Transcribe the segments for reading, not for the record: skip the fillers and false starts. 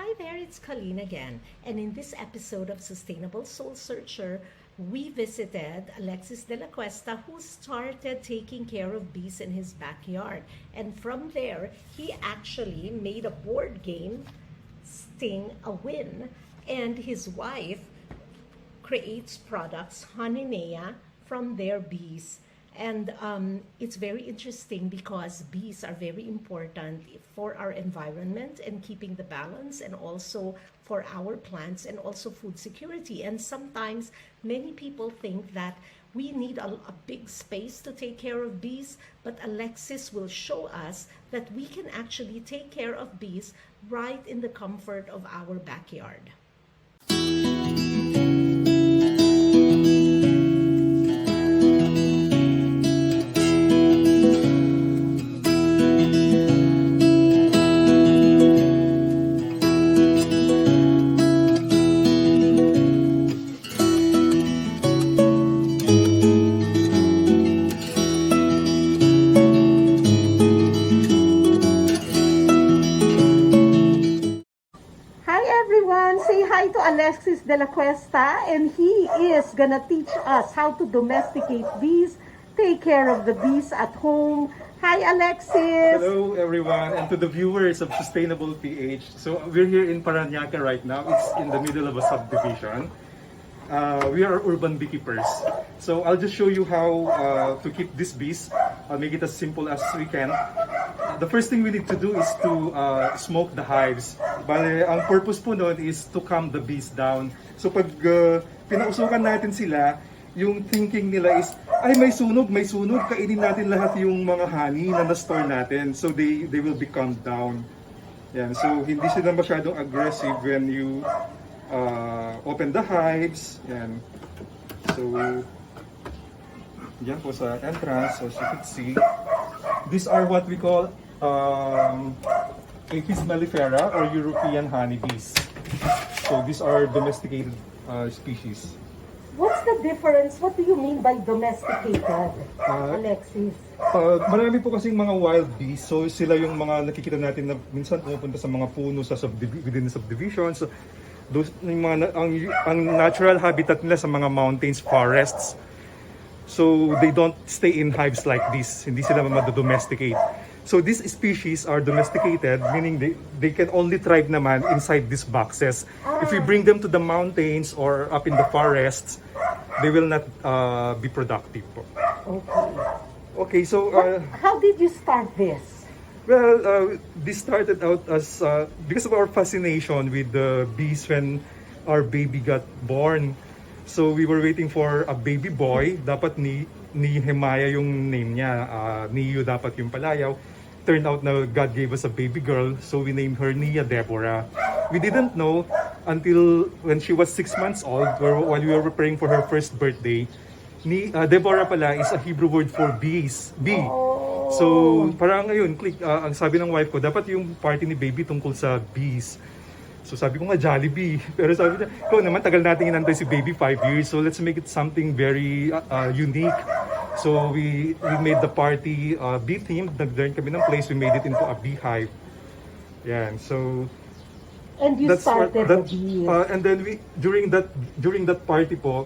Hi there, it's Koleen again. And in this episode of Sustainable Soul Searcher, we visited Alexis Dela Cuesta, who started taking care of bees in his backyard. And from there, he actually made a board game, Sting a Win. And his wife creates products, HONEA, from their bees. And it's very interesting because bees are very important for our environment and keeping the balance, and also for our plants and also food security. And sometimes many people think that we need a big space to take care of bees, but Alexis will show us that we can actually take care of bees right in the comfort of our backyard. Say hi to Alexis Dela Cuesta, and he is gonna teach us how to domesticate bees, take care of the bees at home. Hi, Alexis! Hello, everyone, and to the viewers of Sustainable PH. So we're here in Parañaque right now. It's in the middle of a subdivision. We are urban beekeepers. So I'll just show you how to keep these bees. I'll make it as simple as we can. The first thing we need to do is to smoke the hives. Bale, ang purpose po nun is to calm the bees down. So pag pinausukan natin sila, yung thinking nila is, ay may sunog, kainin natin lahat yung mga honey na na-store natin. So they will be calmed down. Yan. So hindi sila masyadong aggressive when you open the hives. Yan. So yan po sa entrance, as you can see. These are what we call Apis mellifera or European honeybees. So these are domesticated species. What's the difference? What do you mean by domesticated, Alexis? Marami po kasing mga wild bees. So sila yung mga nakikita natin na minsan pumupunta sa mga puno sa within the subdivisions. So, those, yung mga, ang natural habitat nila sa mga mountains, forests. So they don't stay in hives like this. Hindi sila mado-domesticate. So these species are domesticated, meaning they can only thrive naman inside these boxes. If we bring them to the mountains or up in the forests, they will not be productive. Okay, so how did you start this? Well, this started out as because of our fascination with the bees when our baby got born. So we were waiting for a baby boy. Dapat ni Hemaya yung name niya. Niyo dapat yung palayaw. Turned out na God gave us a baby girl, so we named her Nia Deborah. We didn't know until when she was 6 months old, while we were preparing for her first birthday. Deborah pala is a Hebrew word for bees. Bee. So parang ayun, ang sabi ng wife ko, dapat yung party ni baby tungkol sa bees. So sabi ko nga Jollibee, pero sabi niya, ikaw naman tagal natin inantay si baby 5 years, so let's make it something very unique. So we made the party bee themed, nag-learn kami ng place, we made it into a beehive. Yan, so and you started the bees. And then during that party po,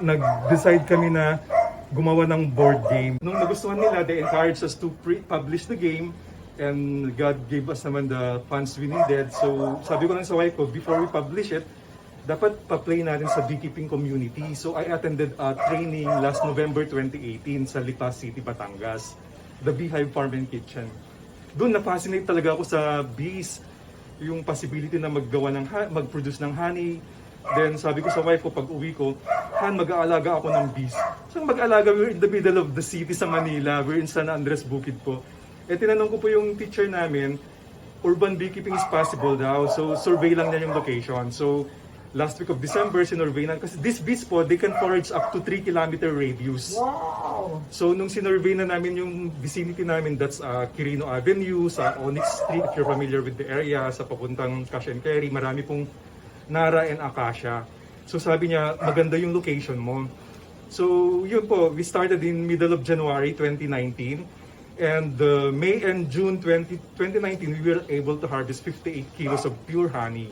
nag-decide kami na gumawa ng board game. Nung nagustuhan nila, they encouraged us to publish the game. And God gave us naman the funds we needed. So sabi ko lang sa wife ko, before we publish it, dapat pa-play natin sa beekeeping community. So I attended a training last November 2018 sa Lipa City, Batangas. The Beehive Farm and Kitchen. Doon na-fascinate talaga ako sa bees. Yung possibility na mag-produce ng honey. Then sabi ko sa wife ko pag uwi ko, Han, mag-aalaga ako ng bees. So mag-aalaga, we're in the middle of the city sa Manila. We're in San Andres Bukid po. Tinanong ko po yung teacher namin, urban beekeeping is possible daw. So survey lang niya yung location. So last week of December, sinurvey na. Kasi these bees po, they can forage up to 3-kilometer radius. Wow! So nung sinurvey na namin yung vicinity namin, that's Quirino Avenue, sa Onyx Street, if you're familiar with the area, sa papuntang Cash and Carry, marami pong Nara and Acacia. So sabi niya, maganda yung location mo. So yun po, we started in middle of January 2019. And May and June 2019, we were able to harvest 58 kilos of pure honey.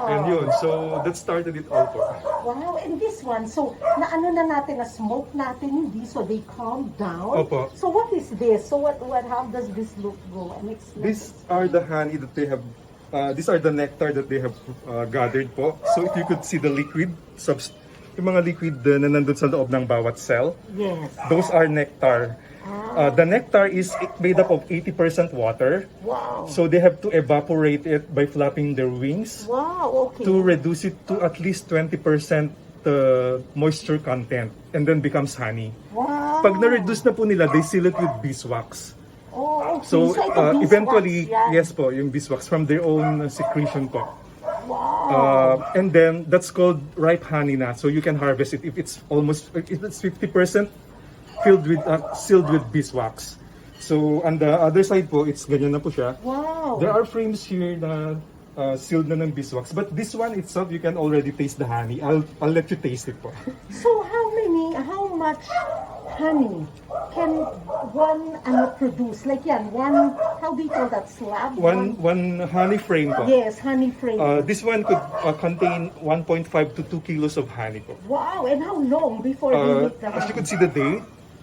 And yun, so that started it all po. Wow, and this one, so naano na natin, na-smoke natin hindi, so they calm down. Opo. So what is this? So how does this look go? And These are the honey that they have, these are the nectar that they have gathered po. So if you could see the liquid, yung mga liquid na nandun sa loob ng bawat cell, Yes. those are nectar. The nectar is made up of 80% water. Wow. So they have to evaporate it by flapping their wings Wow, okay. to reduce it to at least 20% moisture content, and then becomes honey. Wow. Pag na-reduce na po nila, they seal it with beeswax. Oh, okay. So ito beeswax eventually, yan. yes po, yung beeswax from their own secretion po. Wow. And then that's called ripe honey na. So you can harvest it if it's 50% filled with sealed with beeswax. So on the other side po, it's ganyan na po siya. Wow. There are frames here na sealed na ng beeswax, but this one itself, you can already taste the honey. I'll let you taste it po. So how much honey can one produce? Like yan, one, how do you call that, slab? One honey frame po. Yes, honey frame. This one could contain 1.5 to 2 kilos of honey po. Wow, and how long before they make the As you honey? could see the date,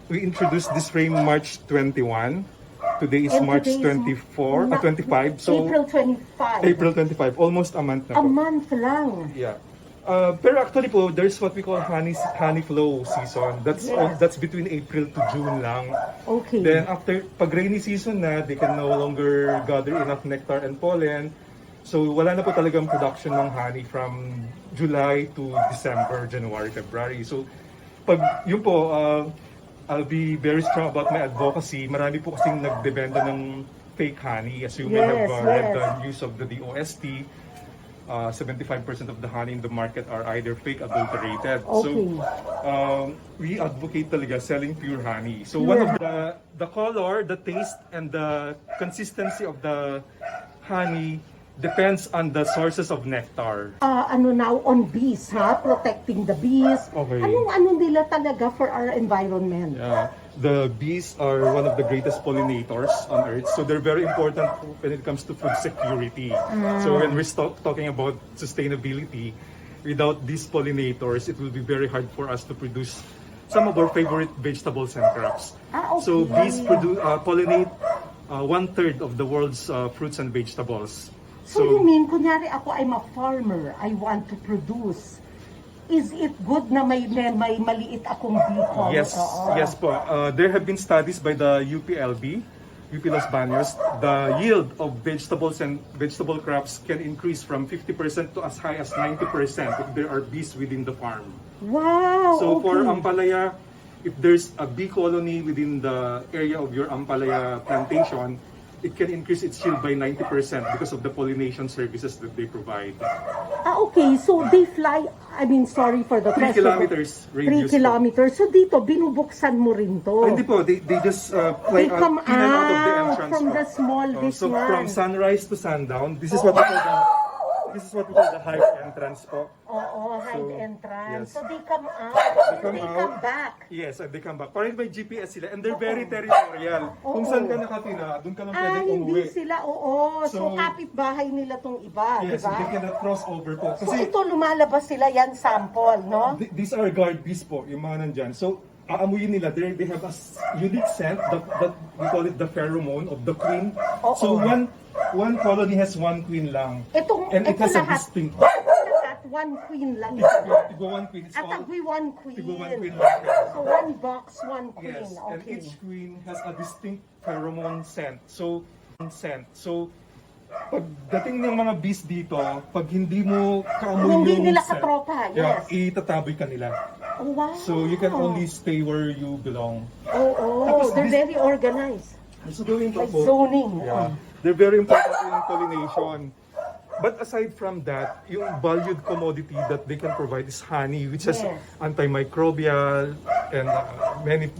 we introduced this frame March 21. Today is And March today is 25. So April 25. April 25, almost a month na A po. month lang. Yeah. Pero actually po, there's what we call honey flow season. Yes. That's between April to June lang. Okay. Then after, pag rainy season na, they can no longer gather enough nectar and pollen. So wala na po talagang production ng honey from July to December, January, February. So pag yun po, I'll be very strong about my advocacy. Marami po kasing nagbebenta ng fake honey. As you may have read the news of the DOST, 75% of the honey in the market are either fake, adulterated. Okay. So we advocate talaga selling pure honey. So one of the color, the taste, and the consistency of the honey depends on the sources of nectar. Ano now on bees, ha? Protecting the bees. Okay. Anong nila talaga for our environment? The bees are one of the greatest pollinators on Earth, so they're very important when it comes to food security. So when we're talking about sustainability, without these pollinators, it will be very hard for us to produce some of our favorite vegetables and crops. Okay. So bees pollinate 1/3 of the world's fruits and vegetables. So you mean, kunyari ako I'm a farmer, I want to produce. Is it good na may maliit akong bee colony? Yes, yes po. There have been studies by the UPLB, UP Los Baños. The yield of vegetables and vegetable crops can increase from 50% to as high as 90% if there are bees within the farm. Wow. So okay. for ampalaya, if there's a bee colony within the area of your ampalaya plantation, it can increase its yield by 90% because of the pollination services that they provide. Okay. So they fly, sorry for the 3 kilometers 3 radius. kilometers. So dito, binubuksan mo rin to. Hindi po, they just They fly come in and out of the entrance from po. the small, this So one. from sunrise to sundown, this is what we call the hive entrance po. Hide entrance. yes. So they come out. They come back. Yes, they come back. Parang may GPS sila and they're very territorial. Kung saan ka nakatira, doon ka lang pwede Hindi umuwi. sila, oo. So, So, kapitbahay nila tong iba, di Yes, ba? they cannot cross over po. So, Kasi ito lumalabas sila, yan sample, no? these are guard bees po, yung mga nandyan. So, aamuyin nila, they have a unique scent that we call it the pheromone of the queen. So, one colony has one queen lang. And it has a distinct... Lahat, one queen lang. Tigwa one queen. It's At all... agwi one queen. Tigwa one queen lang. So, one box, one queen. Yes, and Okay. each queen has a distinct pheromone scent. So, pagdating ng mga bees dito, pag hindi mo kaamoy Hindi yung nila scent, katropa, yes. itataboy ka nila. Oh, wow. So, you can only stay where you belong. Oh, they're very organized. So, gawin ko Like po. zoning. Yeah. They're very important in pollination. But aside from that, yung valued commodity that they can provide is honey, which has Yes. antimicrobial and many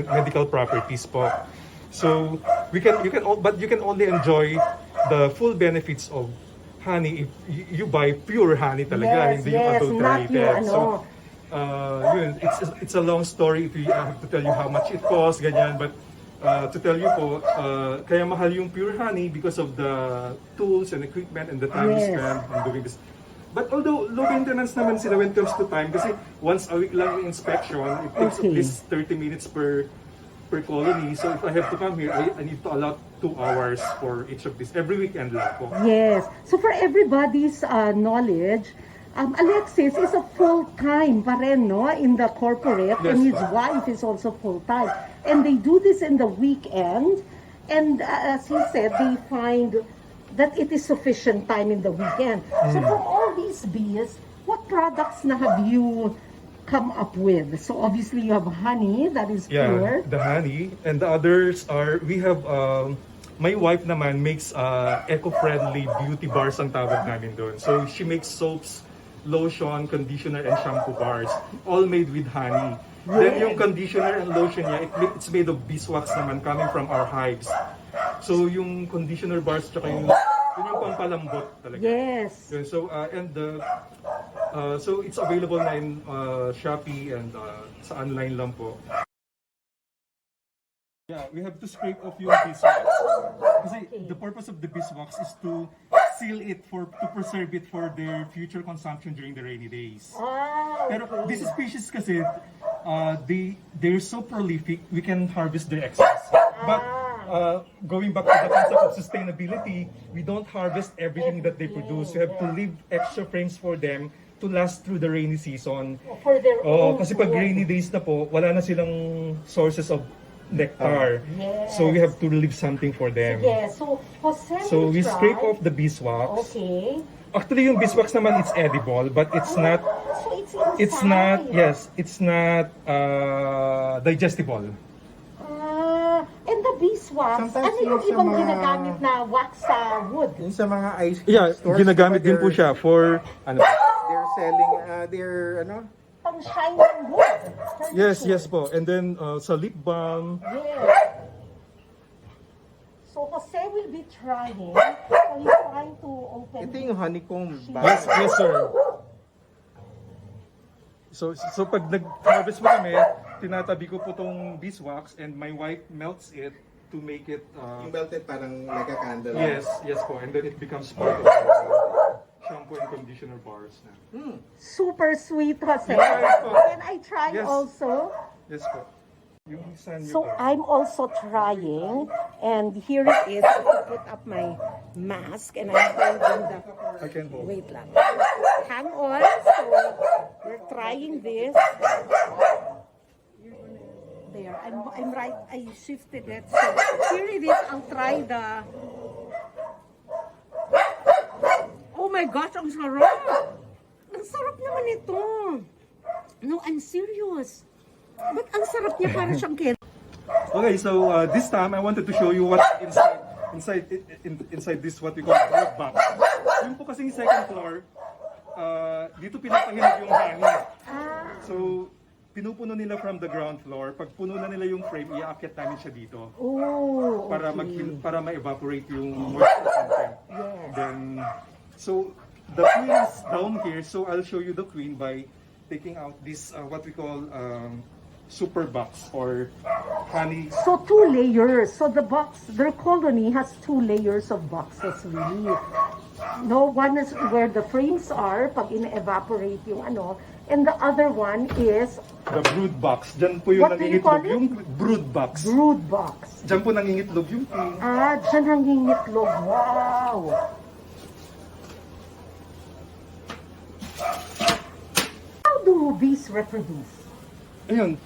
medical properties po. So you can only enjoy the full benefits of honey if you buy pure honey talaga, hindi yung Not adulterated. yung So it's a long story if we have to tell you how much it costs, ganyan, but to tell you po, kaya mahal yung pure honey because of the tools and equipment and the time we Yes. spend in doing this. But although low maintenance naman sila when it comes to time, kasi once a week lang yung inspection, it takes at Okay. least 30 minutes per colony. So if I have to come here, I need to allot 2 hours for each of these. Every weekend lang po. Yes. So for everybody's knowledge, Alexis is a full-time pa rin, no? In the corporate, Yes, and his ma'am. wife is also full-time. And they do this in the weekend. And as he said, they find that it is sufficient time in the weekend. So from all these bees, what products na have you come up with? So obviously you have honey that is pure. Yeah, the honey. And the others are, we have, my wife naman makes eco-friendly beauty bars ang tawag namin doon. So she makes soaps, lotion, conditioner, and shampoo bars. All made with honey. Then yung conditioner and lotion niya, it's made of beeswax naman coming from our hives. So yung conditioner bars tsaka yung pampalambot talaga. Yes. Yun, so so it's available na in Shopee and sa online lang po. Yeah, we have to scrape off yung beeswax. Kasi the purpose of the beeswax is to seal it to preserve it for their future consumption during the rainy days. Ah, Pero these species kasi they're so prolific, we can harvest their excess. But going back to the concept of sustainability, we don't harvest everything that they produce. We have to leave extra frames for them to last through the rainy season. for their own Kasi pag food. rainy days na po, wala na silang sources of nectar. Yes. So we have to leave something for them. Yes. So Jose So will we try. scrape off the beeswax. Okay. Actually, yung beeswax naman, it's edible, but it's not, So it's inside. it's not digestible. And the beeswax, Sometimes ano yung yung sa ibang mga- ginagamit na wax sa wood? Yung sa mga ice cream Yeah, stores, ginagamit diba, din po siya for, ano po? They're selling, they're, ano, Pang shining wood. Yes, yes po. And then sa lip balm, Yes. So Jose will be trying. So he's trying to open. ito yung honeycomb. yes, yes sir. So pag nag-harvest po kami, tinatabi ko po tong beeswax and my wife melts it to make it, Yung melted parang like a candle. yes, yes po. And then it becomes part of the shampoo and conditioner bars na. Super sweet, Jose. Yes, po. Can I try Yes. also? Yes po. Yung sand So I'm also trying, and here it is. I have to put up my mask, and I'm holding the. I can hold. Wait lang. Hang on. So we're trying this. There. I'm right. I shifted it. So here it is. I'll try the. Oh my gosh, ang sarap! Ang sarap naman ito. No, I'm serious. But ang sarap niya para siyang candy. Okay, so this time I wanted to show you what's inside this what we call brood box. Yung po kasing second floor, dito pinapahinog yung hangin. So pinupuno nila from the ground floor. Pag puno na nila yung frame, iaakyat namin siya dito Oh, para okay. para ma-evaporate yung moisture content. Yes. Then so the queen is down here, so I'll show you the queen by taking out this what we call super box or honey. So 2 layers. So the box, their colony has 2 layers of boxes really. No, one is where the frames are pag in-evaporate yung ano, and the other one is The brood box. Diyan po yung What do you nangingitlog call it? yung brood box. brood box. Diyan po nangingitlog yung queen. Dyan ang ngingitlog. Wow! How do bees reproduce? Ayun,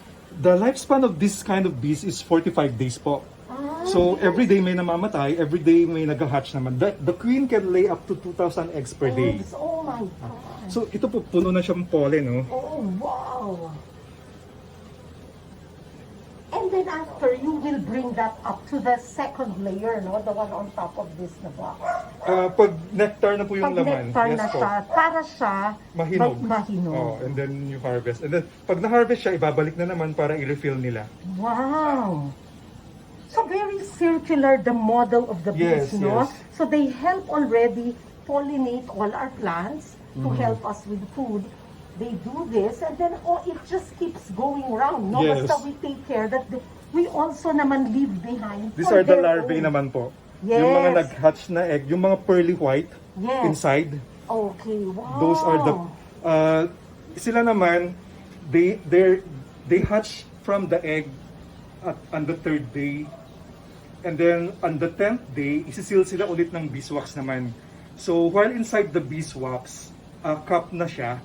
the lifespan of this kind of bees is 45 days po. So every day may namamatay, every day may nag-hatch naman. The queen can lay up to 2,000 eggs per day. Eggs. Oh my God. So ito po, puno na siyang pollen, no? Oh, wow. And then after, you will bring that up to the second layer, no? The one on top of this na box. Pag nectar na po yung Pag laman, nectar yes na po, siya, para siya mahinog. mahinog. Oh, and then you harvest. And then pag na-harvest siya, ibabalik na naman para i-refill nila. Wow. So very circular the model of the bees, Yes, no? yes. So they help already pollinate all our plants to help us with food. They do this, and then it just keeps going around. No, Yes. basta we take care that we also naman leave behind. These for are the their larvae own. naman po. Yes. Yung mga nag-hatch na egg, yung mga pearly white Yes. inside. Okay, wow. Those are the sila naman they hatch from the egg on the 3rd day, and then on the 10th day isisil sila ulit ng beeswax naman. So while inside the beeswax, cup na siya,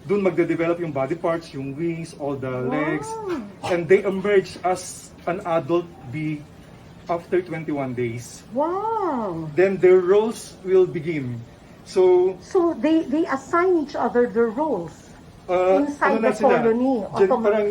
dun magde-develop yung body parts, yung wings, all the legs, and they emerge as an adult bee after 21 days. Wow. Then their roles will begin. So they assign each other their roles inside na the colony. Parang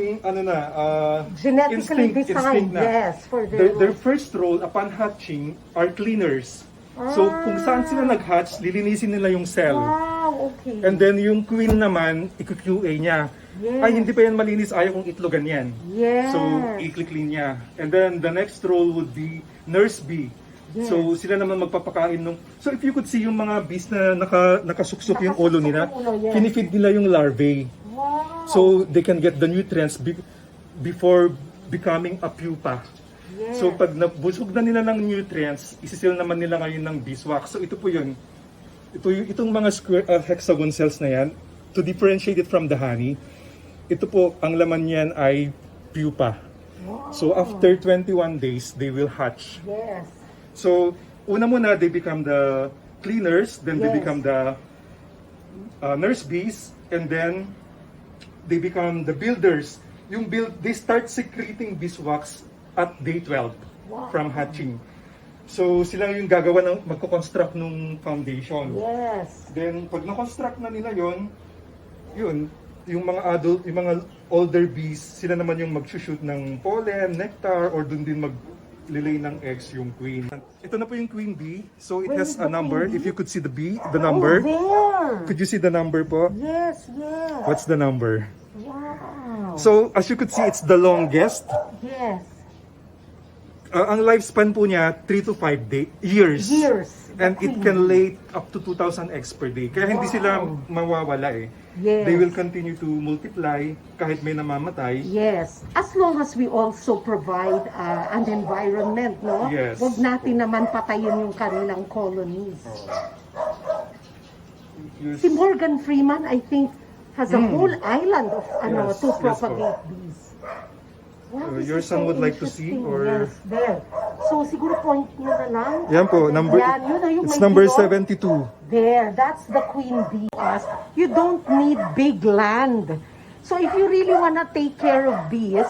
Genetically designed, instinct na. yes, for their Their roles. first role upon hatching are cleaners. So kung saan sila nag-hatch, lilinisin nila yung cell. Wow, okay. And then yung queen naman, i-QA niya. Yes. Ay, hindi pa yan malinis, ayaw kong itlogan yan. Yes. So, i-clean niya. And then the next role would be nurse bee. Yes. So, sila naman magpapakain nung... So, if you could see yung mga bees na nakasuksok yung ulo nila, Nakasuksok yung ulo, yes. pinifeed nila yung larvae. Wow. So, they can get the nutrients before becoming a pupa. Yes. So, pag nabusog na nila ng nutrients, isisil naman nila ngayon ng beeswax. So, ito po yun. Itong mga square hexagon cells na yan, to differentiate it from the honey, ito po, ang laman niyan ay pupa. Wow. So, after 21 days, they will hatch. Yes. So, una muna, they become the cleaners, then they Yes. become the nurse bees, and then they become the builders. They start secreting beeswax at day 12 Wow. from hatching. So, sila yung gagawa ng, magko-construct ng foundation. Yes. Then, pag na-construct na nila yun, yung mga adult, yung mga older bees, sila naman yung mag-shoot ng pollen, nectar, or dun din maglilay ng eggs yung queen. Ito na po yung queen bee. So, it Where has is a the number. queen bee? If you could see the number. Oh, there. Could you see the number po? Yes, yes. What's the number? Wow. So, as you could see, it's the longest. Yes. Ang lifespan po niya, 3 to 5 years. Years. And it can lay up to 2,000 eggs per day. Kaya hindi sila Wow. mawawala eh. Yes. They will continue to multiply kahit may namamatay. Yes. As long as we also provide an environment, no? Yes. Huwag natin naman patayin yung kanilang colonies. Si Morgan Freeman, I think, has a whole island of Yes, to yes propagate po. bees. Wow, Your this is son so would like to see, interesting. or- Yes, there. So, siguro point nyo na lang. Yan po, number, Yan, yun na yung it's may number bilog. 72. There, that's the queen bee. You don't need big land. So if you really want to take care of bees,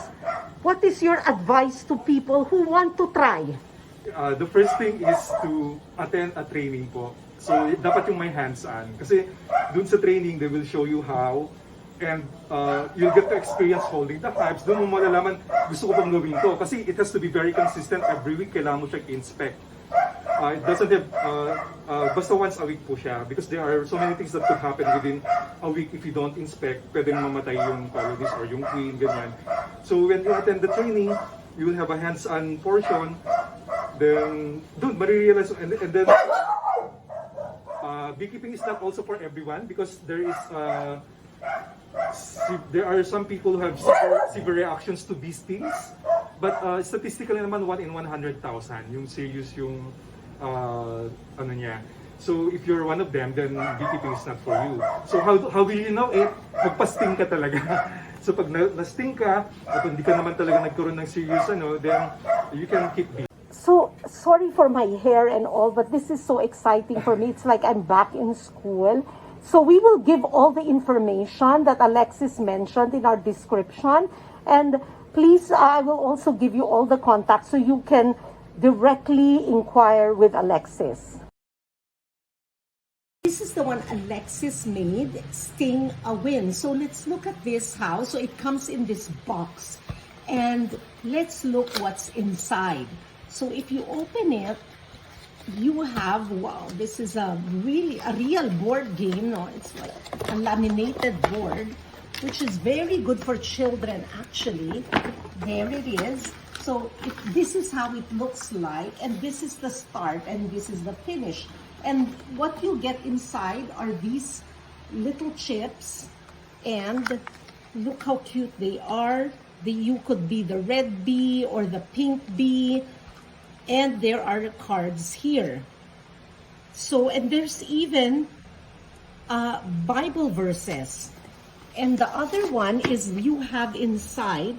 what is your advice to people who want to try? The first thing is to attend a training po. So, dapat yung may hands-on. Kasi dun sa training, they will show you how, and you'll get to experience holding the hives. Doon mo malalaman, gusto ko bang gawin to. Kasi it has to be very consistent every week. Kailangan mo siya i-inspect. It doesn't have, basta once a week po siya. Because there are so many things that could happen within a week if you don't inspect. Pwedeng mamatay yung colonies or yung queen, ganyan. So when you attend the training, you will have a hands-on portion. Then, doon, marirealize, and then, beekeeping is not also for everyone because there are some people who have severe reactions to bee stings, but statistically naman 1 in 100,000 yung serious yung ano niya. So if you're one of them, then beekeeping is not for you. So how will you know it? Magpa-sting ka talaga. So pag na-sting ka at hindi ka naman talaga nagkaroon ng serious then you can keep bee. So, sorry for my hair and all, but this is so exciting for me. It's like I'm back in school. So we will give all the information that Alexis mentioned in our description. And please, I will also give you all the contacts so you can directly inquire with Alexis. This is the one Alexis made, Sting a Win. So let's look at this house. So it comes in this box. And let's look what's inside. So if you open it, you have, wow, this is a real board game. No, it's like a laminated board, which is very good for children actually. There it is. So this is how it looks like, and this is the start, and this is the finish. And what you get inside are these little chips, and look how cute they are. You could be the red bee or the pink bee. And there are cards here. So, and there's even Bible verses. And the other one is you have inside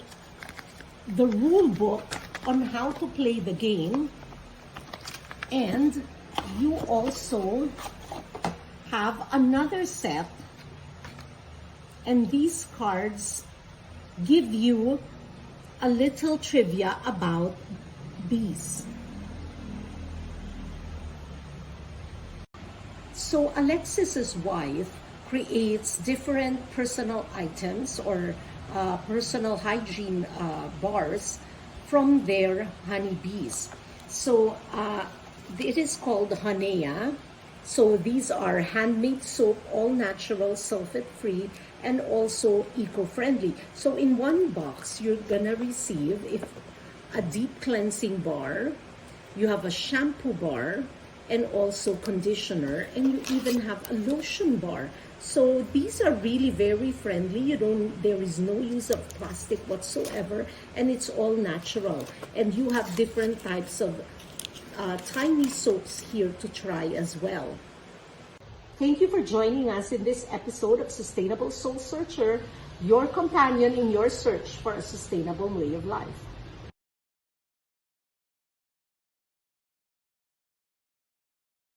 the rule book on how to play the game. And you also have another set. And these cards give you a little trivia about bees. So Alexis's wife creates different personal items or personal hygiene bars from their honeybees. So it is called HONEA. So these are handmade soap, all natural, sulfate-free, and also eco-friendly. So in one box, you're gonna receive a deep cleansing bar, you have a shampoo bar, and also conditioner, and you even have a lotion bar. So these are really very friendly. There is no use of plastic whatsoever, and it's all natural. And you have different types of tiny soaps here to try as well. Thank you for joining us in this episode of Sustainable Soul Searcher, your companion in your search for a sustainable way of life.